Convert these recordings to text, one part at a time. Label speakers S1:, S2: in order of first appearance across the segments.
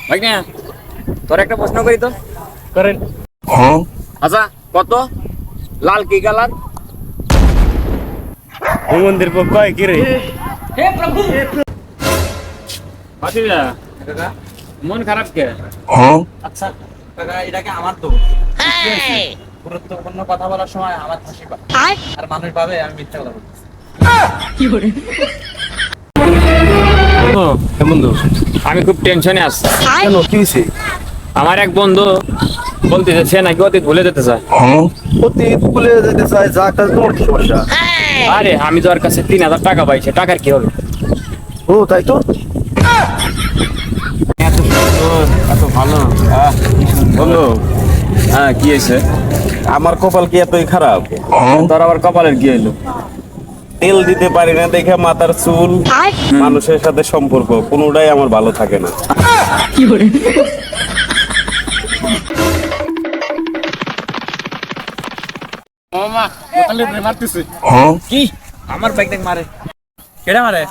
S1: ভাই না তোর একটা প্রশ্ন করি তো
S2: করেন।
S1: আচ্ছা কত লাল কি কালার?
S2: মন্দির কয় কি রে?
S1: বাতিজা
S3: কাকা
S1: মন খারাপ কে?
S3: আচ্ছা কাকা এটাকে আমার তো গুরুত্বপূর্ণ কথা বলার সময় আমার হাসি পায় আর মানুষ ভাবে আমি মিথ্যা কথা বলছি।
S2: বন্ধু
S1: আমি খুব টেনশনে আছি।
S2: কেন কি হয়েছে?
S1: আমার এক বন্ধু বলতেছে সে নাকি অতীত ভুলে যেতে চায়।
S2: অতীত ভুলে যেতে চাই, যা কাজ তোমার কি সমস্যা?
S1: আরে আমি তো ওর কাছে 3,000 টাকা পাইছি, টাকার কি হবে?
S2: ও তাই তো।
S1: এত সুন্দর এত ভালো।
S4: বন্ধু,
S1: হ্যাঁ কি হয়েছে?
S4: আমার কপাল কি এতই খারাপ?
S1: তোর আবার কপালের কি হইলো?
S4: তেল দিতে পারি না দেখে মাথার চুল, মানুষের সাথে সম্পর্ক কোনোটাই আমার ভালো থাকে না।
S1: মামা বোতলে ধরে মারতেছে। কি আমার বাইক দেখ মারে?
S3: কেডা মারে?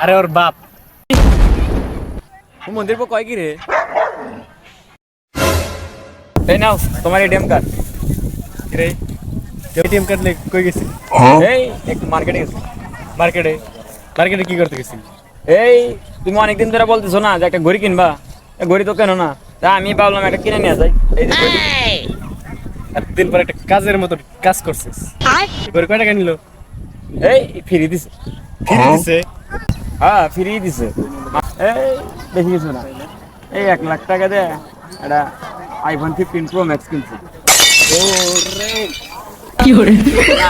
S2: আরে ওর বাপ।
S1: ও মন্দির পো কয় কি রে? এই নাও তোমার এটিএম কার্ড।
S2: রে এটিএম কার্ড লে কই গেছি?
S1: এই একটু মার্কেটে গেছি।
S2: মার্কেটে। মার্কেটে কি করতে গেছি?
S1: এই তুমি অনেকদিন ধরে বলতেছো না যে একটা ঘড়ি কিনবা, এই ঘড়ি তো কেন না? তা আমি ভাবলাম একটা কিনে নিয়ে যাই। এই যে ঘড়ি।
S2: আর দিন পর একটা কাজের মতো কাজ করছিস। করে কয় টাকা নিল?
S1: এই ফ্রি দিছে।
S2: ফিরে দিছে।
S1: হ্যাঁ ফ্রি দিছে। এই বেশি কিছু না, এই 1,00,000 টাকা দিয়ে একটা আইফোন 15 প্রো ম্যাক্স কিনছি।
S2: ও রে
S1: না,